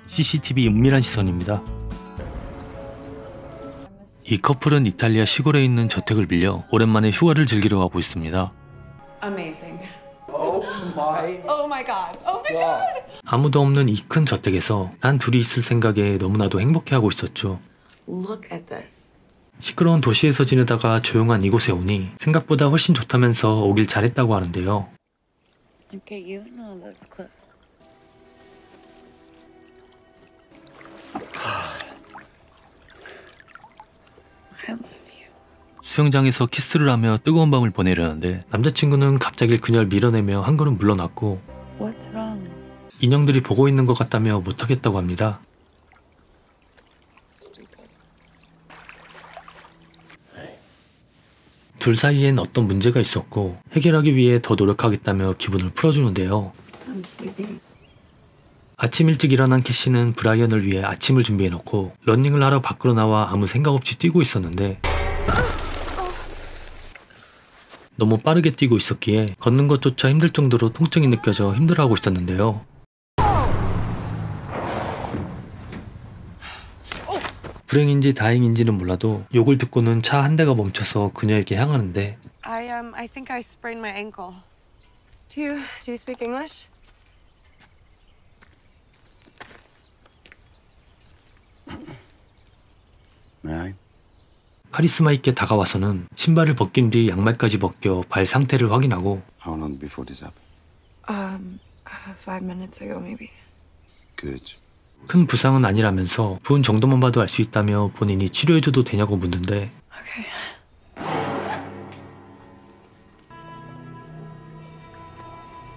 CCTV 은밀한 시선입니다. 이 커플은 이탈리아 시골에 있는 저택을 빌려 오랜만에 휴가를 즐기려 가고 있습니다. Amazing. Oh my God. Oh my God. 아무도 없는 이 큰 저택에서 단 둘이 있을 생각에 너무나도 행복해하고 있었죠. Look at this. 시끄러운 도시에서 지내다가 조용한 이곳에 오니 생각보다 훨씬 좋다면서 오길 잘했다고 하는데요. Look at you and all those clothes. I love you. 수영장에서 키스를 하며 뜨거운 밤을 보내려는데 남자친구는 갑자기 그녀를 밀어내며 한 걸음 물러났고 What's wrong? 인형들이 보고 있는 것 같다며 못하겠다고 합니다. 둘 사이엔 어떤 문제가 있었고 해결하기 위해 더 노력하겠다며 기분을 풀어주는데요. I'm sleeping. 아침 일찍 일어난 캐시는 브라이언을 위해 아침을 준비해놓고 러닝을 하러 밖으로 나와 아무 생각 없이 뛰고 있었는데 너무 빠르게 뛰고 있었기에 걷는 것조차 힘들 정도로 통증이 느껴져 힘들어하고 있었는데요. 불행인지 다행인지는 몰라도 욕을 듣고는 차 한 대가 멈춰서 그녀에게 향하는데 I think I sprained my ankle. Do you speak English? May I? 카리스마 있게 다가와서는 신발을 벗긴 뒤 양말까지 벗겨 발 상태를 확인하고 How long before this happened? 5 minutes ago maybe. Good. 큰 부상은 아니라면서 부은 정도만 봐도 알 수 있다며 본인이 치료해줘도 되냐고 묻는데 Okay.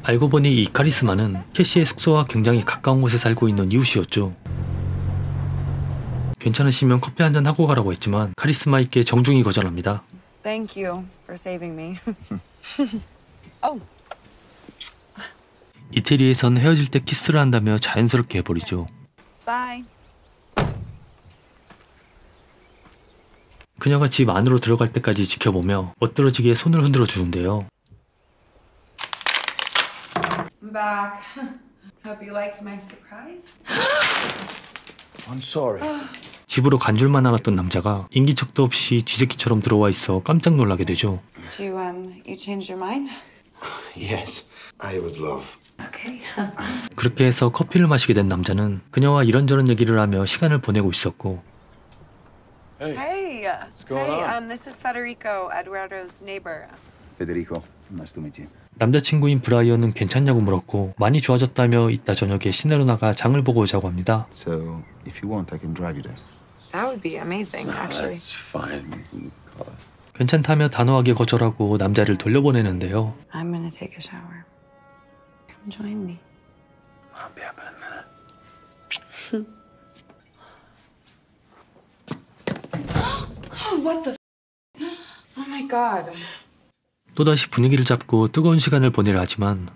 알고 보니 이 카리스마는 캐시의 숙소와 굉장히 가까운 곳에 살고 있는 이웃이었죠. 괜찮으시면 커피 한잔 하고 가라고 했지만 카리스마 있게 정중히 거절합니다. Thank you for saving me. Oh. 이태리에선 헤어질 때 키스를 한다며 자연스럽게 해버리죠. Bye. 그녀가 집 안으로 들어갈 때까지 지켜보며 멋들어지게 손을 흔들어 주는데요. I'm back. Hope you liked my surprise. I'm sorry. 집으로 간 줄만 알았던 남자가 인기척도 없이 쥐새끼처럼 들어와 있어 깜짝 놀라게 되죠. Do you changed your mind? Yes, I would love. Okay. 그렇게 해서 커피를 마시게 된 남자는 그녀와 이런저런 얘기를 하며 시간을 보내고 있었고 Hey. What's going on? This is Federico, Eduardo's neighbor. Federico, nice to meet you. 남자친구인 브라이언은 괜찮냐고 물었고 많이 좋아졌다며 이따 저녁에 시내로 나가 장을 보고 오자고 합니다. So, if you want, I can drive you there. That would be amazing, actually. That's fine. 괜찮다며 단호하게 거절하고 남자를 돌려보내는데요. I'm gonna take a shower. Come join me. I'll be up in a minute. What the? Oh my God. 또다시 분위기를 잡고 뜨거운 시간을 보내려 하지만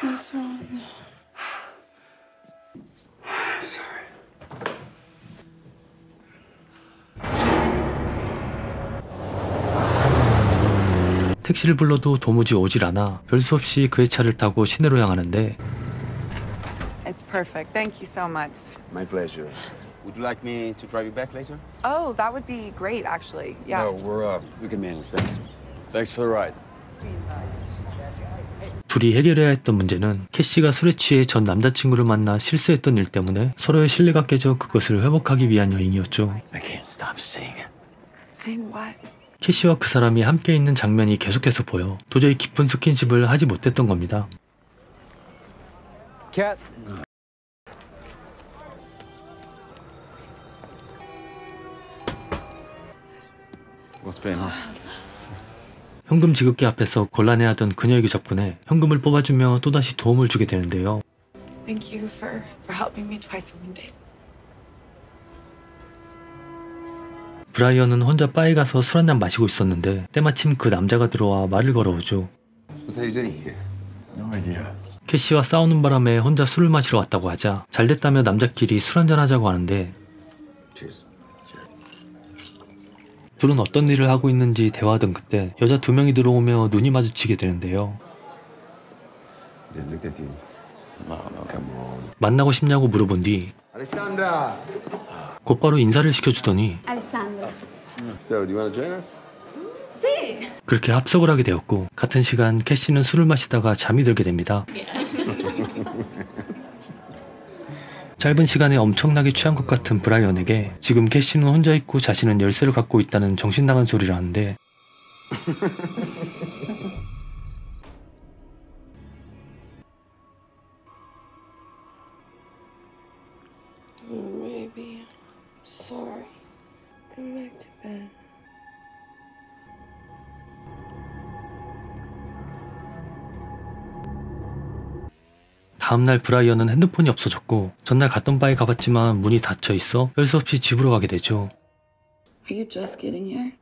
What's wrong? 택시를 불러도 도무지 오질 않아 별 수 없이 그의 차를 타고 시내로 향하는데 It's perfect. Thank you so much. My pleasure. Would you like me to drive you back later? Oh, that would be great, actually. Yeah. No, we can manage this. Thanks for the ride. 둘이 해결해야 했던 문제는 캐시가 술에 취해 전 남자친구를 만나 실수했던 일 때문에 서로의 신뢰가 깨져 그것을 회복하기 위한 여행이었죠. I can't stop seeing it. Saying what? 캐시와 그 사람이 함께 있는 장면이 계속해서 보여 도저히 깊은 스킨십을 하지 못했던 겁니다. Cat. What's going on? 현금 지급기 앞에서 곤란해하던 그녀에게 접근해 현금을 뽑아주며 또다시 도움을 주게 되는데요. Thank you for helping me twice in one day. 브라이언은 혼자 바에 가서 술 한잔 마시고 있었는데 때마침 그 남자가 들어와 말을 걸어오죠. What are you doing here? No idea. 캐시와 싸우는 바람에 혼자 술을 마시러 왔다고 하자 잘됐다며 남자끼리 술 한잔 하자고 하는데 Cheers. 둘은 어떤 일을 하고 있는지 대화하던 그때 여자 2명이 들어오며 눈이 마주치게 되는데요. Didn't look at you. No, come on. 만나고 싶냐고 물어본 뒤 Alessandra! 곧바로 인사를 시켜주더니 Alessandro. So, do you want to join us? Sì. 그렇게 합석을 하게 되었고 같은 시간 캐시는 술을 마시다가 잠이 들게 됩니다. 짧은 시간에 엄청나게 취한 것 같은 브라이언에게 지금 캐시는 혼자 있고 자신은 열쇠를 갖고 있다는 정신나간 소리를 하는데 Maybe. Sorry. Come back to bed. 다음날 브라이언은 핸드폰이 없어졌고 전날 갔던 바에 가봤지만 문이 닫혀 있어 별 수 없이 집으로 가게 되죠. Are you just getting here?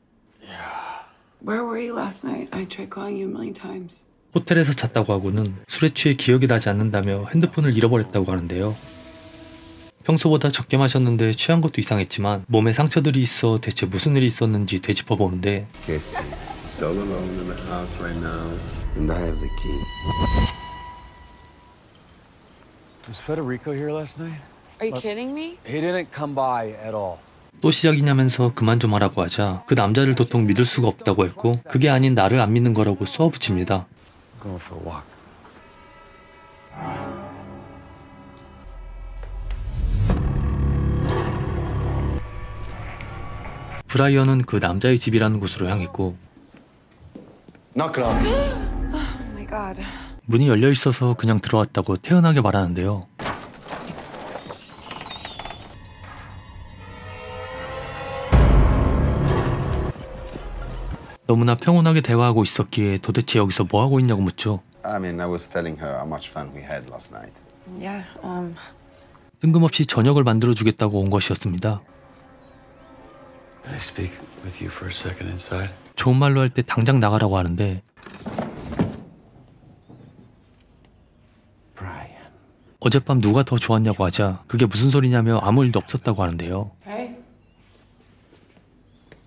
Yeah. Where were you last night? I tried calling you a million times. 호텔에서 잤다고 하고는 술에 취해 기억이 나지 않는다며 핸드폰을 잃어버렸다고 하는데요. 평소보다 적게 마셨는데 취한 것도 이상했지만 몸에 상처들이 있어 대체 무슨 일이 있었는지 되짚어보는데 Casey, so alone in the house right now, and I have the key. Was Federico here last night? Are you kidding me? He didn't come by at all. 또 시작이냐면서 그만 좀 하라고 하자 그 남자를 도통 믿을 수가 없다고 했고 그게 아닌 나를 안 믿는 거라고 쏘아붙입니다. Going for a walk. 브라이언은 그 남자의 집이라는 곳으로 향했고 Knock it off. Oh my god. 문이 열려 있어서 그냥 들어왔다고 태연하게 말하는데요. 너무나 평온하게 대화하고 있었기에 도대체 여기서 뭐 하고 있냐고 묻죠. I mean, I was telling her how much fun we had last night. Yeah, 뜬금없이 저녁을 만들어 주겠다고 온 것이었습니다. Can I speak with you for a second inside? 좋은 말로 할 때 당장 나가라고 하는데 Brian. 어젯밤 누가 더 좋았냐고 하자 그게 무슨 소리냐며 아무 일도 없었다고 하는데요. hey.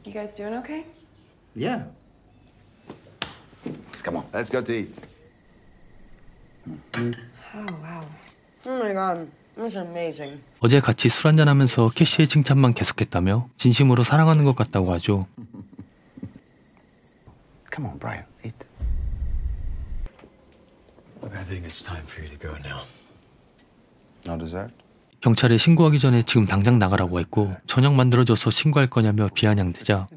You guys doing okay? Yeah. Come on, let's go to eat. Oh, wow. Oh my god. This is amazing. 어제 같이 술 한잔하면서 캐시의 칭찬만 계속했다며 진심으로 사랑하는 것 같다고 하죠. Come on, Brian, eat. Look, I think it's time for you to go now. No dessert? 경찰에 신고하기 전에 지금 당장 나가라고 했고 저녁 만들어줘서 신고할 거냐며 비아냥대자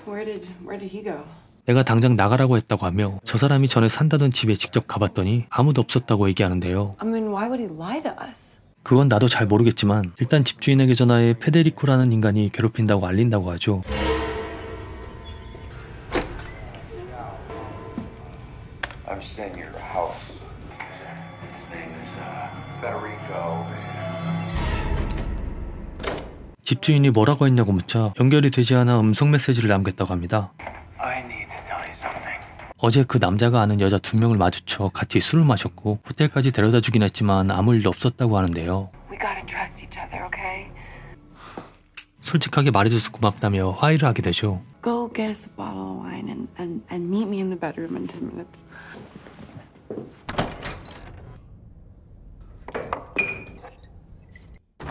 Where did he go? 내가 당장 나가라고 했다고 하며 저 사람이 전에 산다던 집에 직접 가봤더니 아무도 없었다고 얘기하는데요. I mean, why would he lie to us? 그건 나도 잘 모르겠지만 일단 집주인에게 전화해 페데리코라는 인간이 괴롭힌다고 알린다고 하죠. I'm staying at your house. His name is Federico. 집주인이 뭐라고 했냐고 묻자 연결이 되지 않아 음성 메시지를 남겼다고 합니다. I need to tell you something. 어제 그 남자가 아는 여자 2명을 마주쳐 같이 술을 마셨고 호텔까지 데려다 주긴 했지만 아무 일도 없었다고 하는데요. We gotta trust each other, okay? 솔직하게 말해줘서 고맙다며 화해를 하게 되죠. Go get us a bottle of wine and meet me in the bedroom in 10 minutes.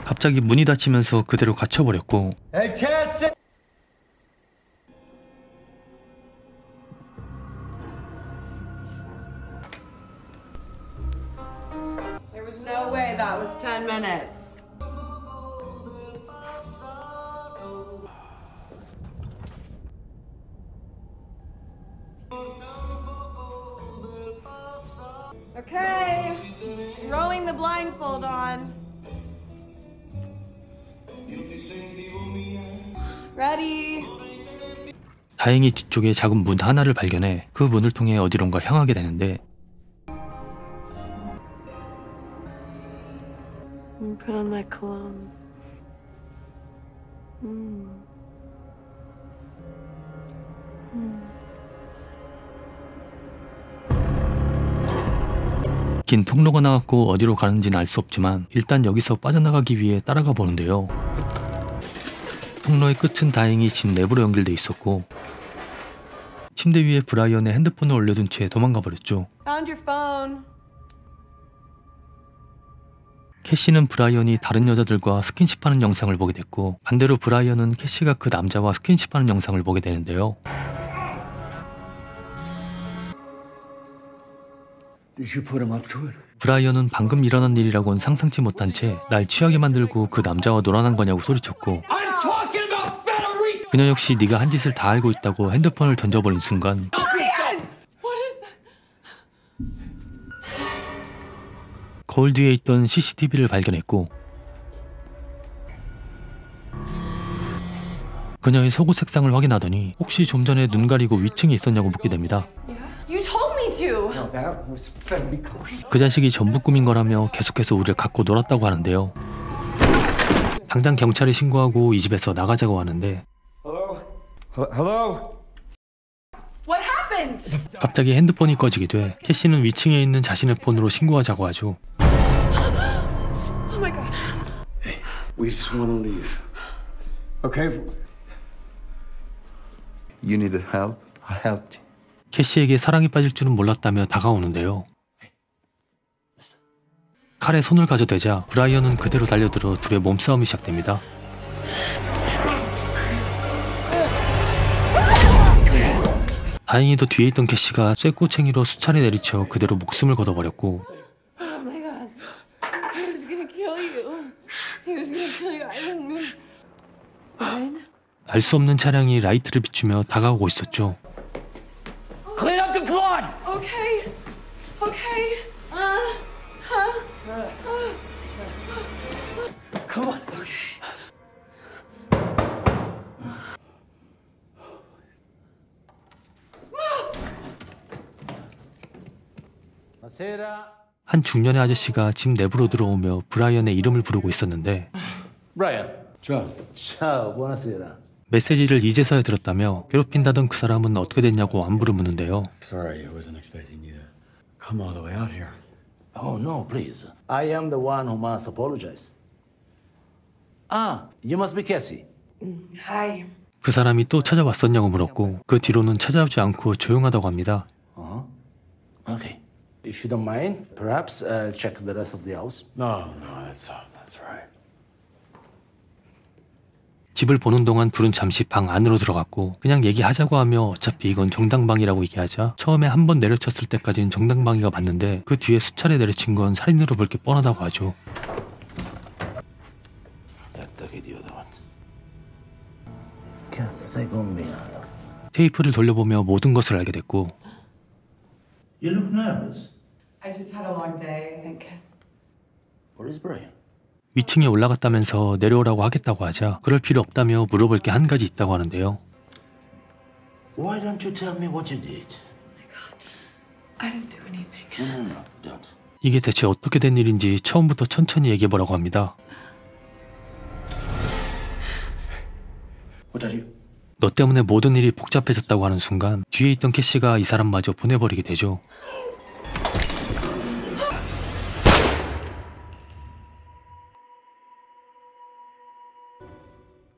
갑자기 문이 닫히면서 그대로 갇혀버렸고 Hey, Cassie! There was no way that was 10 minutes. Okay, throwing the blindfold on. Ready? 다행히 뒤쪽에 작은 문 하나를 발견해 그 문을 통해 어디론가 향하게 되는데 Put on that cologne. 긴 통로가 나왔고 어디로 가는지는 알 수 없지만 일단 여기서 빠져나가기 위해 따라가 보는데요. 통로의 끝은 다행히 집 내부로 연결돼 있었고 침대 위에 브라이언의 핸드폰을 올려둔 채 도망가 버렸죠. Found your phone. 캐시는 브라이언이 다른 여자들과 스킨십하는 영상을 보게 됐고 반대로 브라이언은 캐시가 그 남자와 스킨십하는 영상을 보게 되는데요. Did you put him up to it? 브라이언은 방금 일어난 일이라고는 상상치 못한 채 날 취하게 만들고 그 남자와 놀아난 거냐고 소리쳤고 그녀 역시 네가 한 짓을 다 알고 있다고 핸드폰을 던져버린 순간 거울 뒤에 있던 CCTV를 발견했고 그녀의 속옷 색상을 확인하더니 혹시 좀 전에 눈 가리고 위층에 있었냐고 묻게 됩니다. You told me to. 그 자식이 전부 꾸민 거라며 계속해서 우리를 갖고 놀았다고 하는데요. 당장 경찰에 신고하고 이 집에서 나가자고 하는데 Hello? What happened? 갑자기 핸드폰이 꺼지게 돼 캐시는 위층에 있는 자신의 폰으로 신고하자고 하죠. Oh my god. We just want to leave. Okay? You needed help? I helped you. 캐시에게 사랑에 빠질 줄은 몰랐다며 다가오는데요. 칼에 손을 가져대자 브라이언은 그대로 달려들어 둘의 몸싸움이 시작됩니다. 다행히도 뒤에 있던 캐시가 쇠꼬챙이로 수차례 내리쳐 그대로 목숨을 걷어버렸고 Oh my god. He was gonna kill you. He was gonna kill you. I didn't mean. What? 알 수 없는 차량이 라이트를 비추며 다가오고 있었죠. Clean up the blood! Okay. Okay. Come on. 한 중년의 아저씨가 집 내부로 들어오며 브라이언의 이름을 부르고 있었는데 Brian. Ciao. Ciao, buonasera. 메시지를 이제서야 들었다며 괴롭힌다던 그 사람은 어떻게 됐냐고 안부를 묻는데요. Sorry, I wasn't expecting you to come all the way out here. Oh, no, please. I am the one who must apologize. Ah, you must be Cassie. Hi. 그 사람이 또 찾아왔었냐고 물었고 그 뒤로는 찾아오지 않고 조용하다고 합니다. Okay. If you don't mind, perhaps I'll check the rest of the house. No, that's right. 집을 보는 동안 둘은 잠시 방 안으로 들어갔고 그냥 얘기하자고 하며 어차피 이건 정당방위라고 얘기하자 처음에 한 번 내려쳤을 때까지는 정당방위가 맞는데 그 뒤에 수차례 내려친 건 살인으로 볼 게 뻔하다고 하죠. 테이프를 돌려보며 모든 것을 알게 됐고 You look nervous. I just had a long day, I guess. Where is Brian? 위층에 올라갔다면서 내려오라고 하겠다고 하자 그럴 필요 없다며 물어볼 게 한 가지 있다고 하는데요. Why don't you tell me what you did? I didn't do anything. No, don't. 이게 대체 어떻게 된 일인지 처음부터 천천히 얘기해보라고 합니다. What are you? 너 때문에 모든 일이 복잡해졌다고 하는 순간 뒤에 있던 캐시가 이 사람마저 보내버리게 되죠.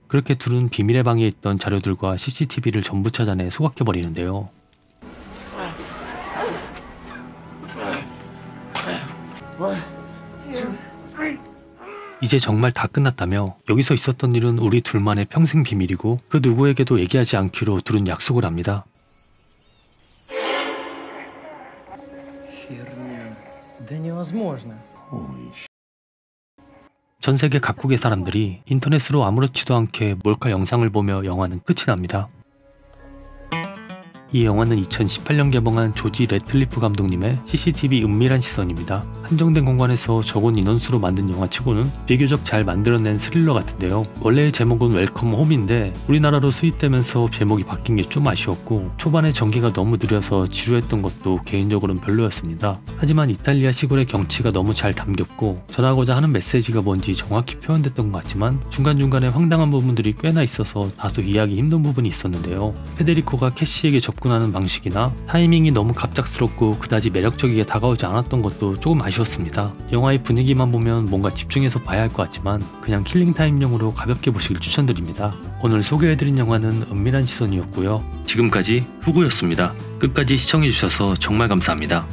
그렇게 둘은 비밀의 방에 있던 자료들과 CCTV를 전부 찾아내 소각해버리는데요. 이제 정말 다 끝났다며 여기서 있었던 일은 우리 둘만의 평생 비밀이고 그 누구에게도 얘기하지 않기로 둘은 약속을 합니다. 전 세계 각국의 사람들이 인터넷으로 아무렇지도 않게 몰카 영상을 보며 영화는 끝이 납니다. 이 영화는 2018년 개봉한 조지 래틀리프 감독님의 CCTV 은밀한 시선입니다. 한정된 공간에서 적은 인원수로 만든 영화치고는 비교적 잘 만들어낸 스릴러 같은데요. 원래의 제목은 웰컴 홈인데 우리나라로 수입되면서 제목이 바뀐 게 좀 아쉬웠고 초반에 전개가 너무 느려서 지루했던 것도 개인적으로는 별로였습니다. 하지만 이탈리아 시골의 경치가 너무 잘 담겼고 전하고자 하는 메시지가 뭔지 정확히 표현됐던 것 같지만 중간중간에 황당한 부분들이 꽤나 있어서 다소 이해하기 힘든 부분이 있었는데요. 페데리코가 캐시에게 접근하는 방식이나 타이밍이 너무 갑작스럽고 그다지 매력적이게 다가오지 않았던 것도 조금 아쉬웠습니다. 영화의 분위기만 보면 뭔가 집중해서 봐야 할 것 같지만 그냥 킬링타임용으로 가볍게 보시길 추천드립니다. 오늘 소개해드린 영화는 은밀한 시선이었고요. 지금까지 후구였습니다. 끝까지 시청해주셔서 정말 감사합니다.